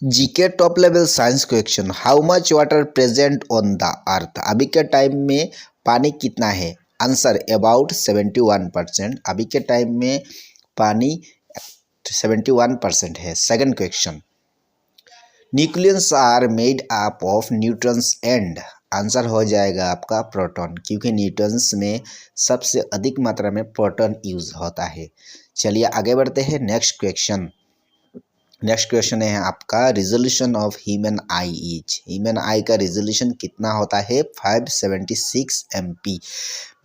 GK top level science question. How much water present on the earth. अभी के time में पानी कितना है? Answer about 71%। अभी के टाइम में पानी 71% है। Second question, nucleus are made up of neutrons and. Answer हो जाएगा आपका प्रोटॉन, क्योंकि न्यूट्रॉन्स में सबसे अधिक मात्रा में प्रोटॉन यूज होता है। चलिए आगे बढ़ते हैं। नेक्स्ट क्वेश्चन है आपका, resolution of human I is. Human आई का रिजोल्यूशन कितना होता है? 576 MP।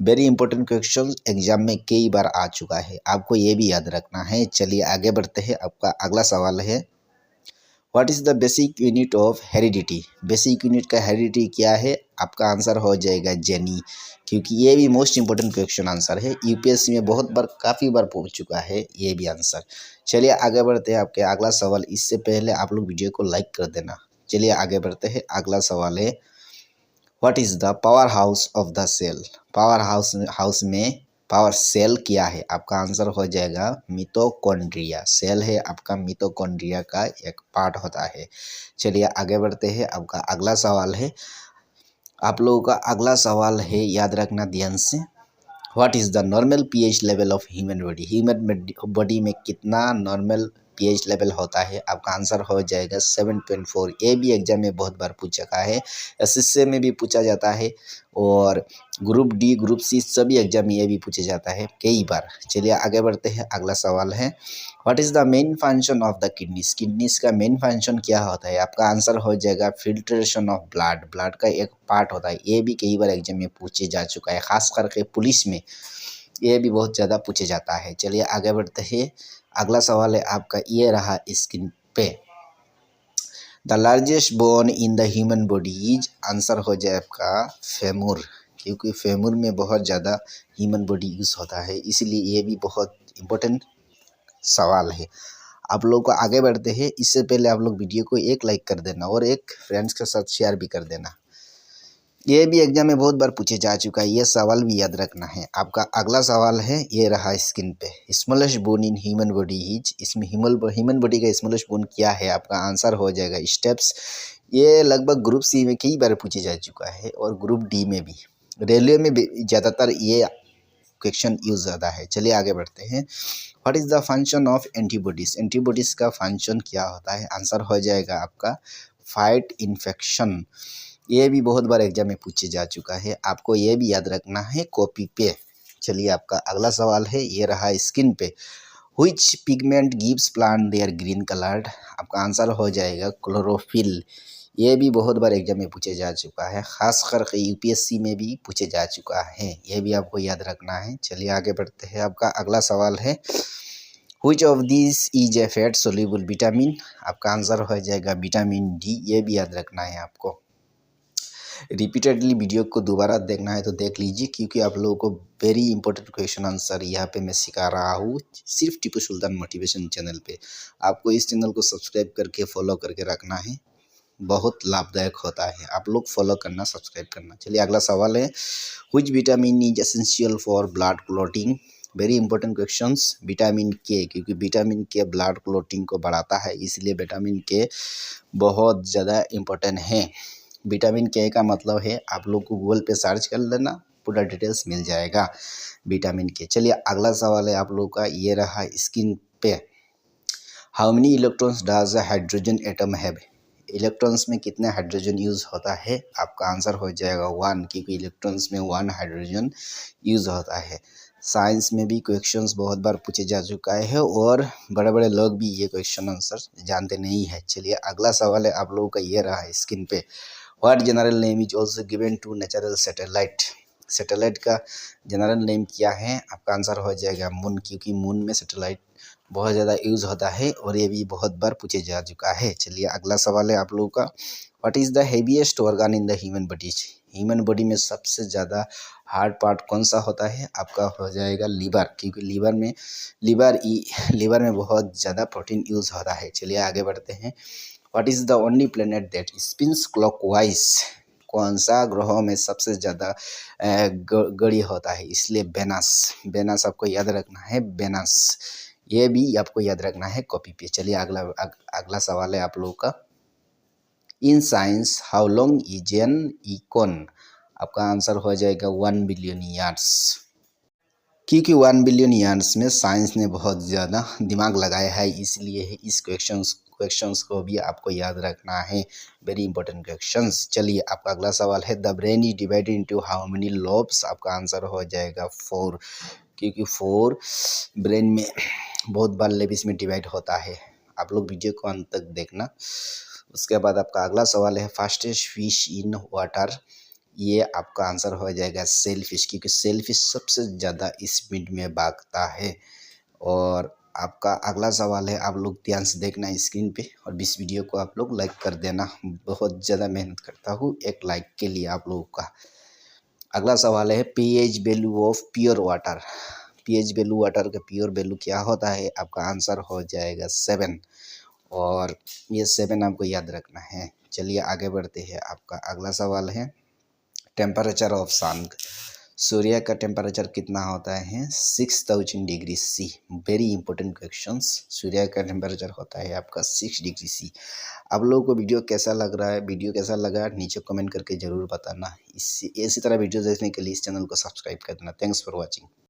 Very important question, exam में कई बार आ चुका है, आपको ये भी याद रखना है। चलिए आगे बढ़ते हैं। आपका अगला सवाल है, what is the basic unit of heredity. Basic unit का हेरिडिटी क्या है? आपका आंसर हो जाएगा जेनी, क्योंकि ये भी मोस्ट इंपोर्टेंट क्वेश्चन आंसर है। यूपीएससी में बहुत बार, काफ़ी बार पूछ चुका है ये भी आंसर। चलिए आगे बढ़ते हैं। आपके अगला सवाल, इससे पहले आप लोग वीडियो को लाइक कर देना। चलिए आगे बढ़ते हैं। अगला सवाल है, what is the power house of the cell. Power house में पावर सेल क्या है? आपका आंसर हो जाएगा मिटोकॉन्ड्रिया। सेल है आपका मिटोकॉन्ड्रिया का एक पार्ट होता है। चलिए आगे बढ़ते हैं। आपका अगला सवाल है, आप लोगों का अगला सवाल है, याद रखना ध्यान से। What is the normal pH level of human body. Human body में कितना नॉर्मल पीएच लेवल होता है? आपका आंसर हो जाएगा 7.4। ये भी एग्जाम में बहुत बार पूछा गया है, एसएससी में भी पूछा जाता है, और ग्रुप डी ग्रुप सी सभी एग्जाम में ये भी पूछा जाता है कई बार। चलिए आगे बढ़ते हैं। अगला सवाल है, what is the main function of the kidneys. Kidneys का मेन फंक्शन क्या होता है? आपका आंसर हो जाएगा फिल्ट्रेशन ऑफ ब्लड। ब्लड का एक पार्ट होता है। ये भी कई बार एग्जाम में पूछे जा चुका है, खास करके पुलिस में ये भी बहुत ज़्यादा पूछे जाता है। चलिए आगे बढ़ते हैं। अगला सवाल है आपका, ये रहा स्क्रीन पे, the largest bone in the human body is. Answer हो जाए आपका फेमुर, क्योंकि फेमुर में बहुत ज़्यादा ह्यूमन बॉडी यूज़ होता है, इसलिए ये भी बहुत इम्पोर्टेंट सवाल है। आप लोग को आगे बढ़ते हैं। इससे पहले आप लोग वीडियो को एक लाइक कर देना और एक फ्रेंड्स के साथ शेयर भी कर देना। ये भी एग्जाम में बहुत बार पूछे जा चुका है, ये सवाल भी याद रखना है। आपका अगला सवाल है, ये रहा स्क्रीन पे, smallest bone in human body is. इसमें ह्यूमन बॉडी का स्मॉलेस्ट बोन क्या है? आपका आंसर हो जाएगा स्टेप्स। ये लगभग ग्रुप सी में कई बार पूछे जा चुका है, और ग्रुप डी में भी, रेलवे में भी ज़्यादातर ये क्वेश्चन यूज ज़्यादा है। चलिए आगे बढ़ते हैं। What is the function of antibodies. Antibodies का फंक्शन क्या होता है? आंसर हो जाएगा आपका फाइट इन्फेक्शन। ये भी बहुत बार एग्जाम में पूछे जा चुका है, आपको ये भी याद रखना है कॉपी पे। चलिए आपका अगला सवाल है, ये रहा स्क्रीन पे, which pigment gives plant their green coloured. आपका आंसर हो जाएगा क्लोरोफिल। ये भी बहुत बार एग्जाम में पूछे जा चुका है, खास करके यूपीएससी में भी पूछे जा चुका है, ये भी आपको याद रखना है। चलिए आगे बढ़ते हैं। आपका अगला सवाल है, which of this is a fat soluble vitamin. आपका आंसर हो जाएगा विटामिन डी। ये भी याद रखना है आपको। रिपीटेडली वीडियो को दोबारा देखना है तो देख लीजिए, क्योंकि आप लोगों को वेरी इंपॉर्टेंट क्वेश्चन आंसर यहाँ पे मैं सिखा रहा हूँ, सिर्फ टीपू सुल्तान मोटिवेशन चैनल पे। आपको इस चैनल को सब्सक्राइब करके फॉलो करके रखना है, बहुत लाभदायक होता है। आप लोग फॉलो करना, सब्सक्राइब करना। चलिए अगला सवाल है, which vitamin is essential for blood clotting. Very important questions, vitamin के, क्योंकि विटामिन के ब्लड क्लॉटिंग को बढ़ाता है, इसलिए विटामिन के बहुत ज़्यादा इम्पोर्टेंट है। विटामिन के का मतलब है, आप लोग को गूगल पे सर्च कर लेना, पूरा डिटेल्स मिल जाएगा विटामिन के। चलिए अगला सवाल है आप लोग का, ये रहा स्क्रीन पे, how many electrons does a hydrogen atom have. Electrons में कितने हाइड्रोजन यूज़ होता है? आपका आंसर हो जाएगा 1, क्योंकि इलेक्ट्रॉन्स में 1 हाइड्रोजन यूज़ होता है। साइंस में भी क्वेश्चंस बहुत बार पूछे जा चुका है, और बड़े बड़े लोग भी ये क्वेश्चन आंसर जानते नहीं है। चलिए अगला सवाल है आप लोगों का, ये रहा स्क्रीन पे, what general name is also given to natural satellite. Satellite का जनरल नेम क्या है? आपका आंसर हो जाएगा मून, क्योंकि मून में सैटेलाइट बहुत ज़्यादा यूज़ होता है, और ये भी बहुत बार पूछे जा चुका है। चलिए अगला सवाल है आप लोगों का, what is the heaviest organ in the human body. Human body में सबसे ज़्यादा हार्ड पार्ट कौन सा होता है? आपका हो जाएगा लीवर, क्योंकि लीवर में बहुत ज़्यादा प्रोटीन यूज़ होता है। चलिए आगे बढ़ते हैं। What is the only planet that spins clockwise. कौन सा ग्रहों में सबसे ज़्यादा गड़ी होता है? इसलिए वेनस। वेनस आपको याद रखना है, वेनस। ये भी आपको याद रखना है कॉपी पे। चलिए अगला सवाल है आप लोगों का, in science how long is an icon. आपका आंसर हो जाएगा 1 बिलियन ईयर्स। क्योंकि 1 बिलियन ईयर्स में साइंस ने बहुत ज़्यादा दिमाग लगाया है, इसलिए इस क्वेश्चंस को भी आपको याद रखना है। Very important questions. चलिए आपका अगला सवाल है, the brain is divided into how many lobes. आपका आंसर हो जाएगा 4, क्योंकि 4 ब्रेन में बहुत बार लेविस में डिवाइड होता है। आप लोग वीडियो को अंत तक देखना। उसके बाद आपका अगला सवाल है, फास्टेस्ट फिश इन वाटर। ये आपका आंसर हो जाएगा सेल फिश, क्योंकि सेल फिश सबसे ज़्यादा स्पीड में भागता है। और आपका अगला सवाल है, आप लोग ध्यान से देखना स्क्रीन पे, और इस वीडियो को आप लोग लाइक कर देना। बहुत ज़्यादा मेहनत करता हूँ एक लाइक के लिए आप लोगों का। अगला सवाल है, pH value of pure water. PH value water का प्योर वैल्यू क्या होता है। आपका आंसर हो जाएगा 7, और ये 7 आपको याद रखना है। चलिए आगे बढ़ते हैं। आपका अगला सवाल है, टेम्परेचर ऑफ सन। सूर्य का टेम्परेचर कितना होता है, 6000 degree C. Very important questions. सूर्य का टेम्परेचर होता है आपका 6 डिग्री सी। आप लोगों को वीडियो कैसा लग रहा है, वीडियो कैसा लगा नीचे कमेंट करके ज़रूर बताना। इसी तरह वीडियो देखने के लिए इस चैनल को सब्सक्राइब कर देना। Thanks for watching.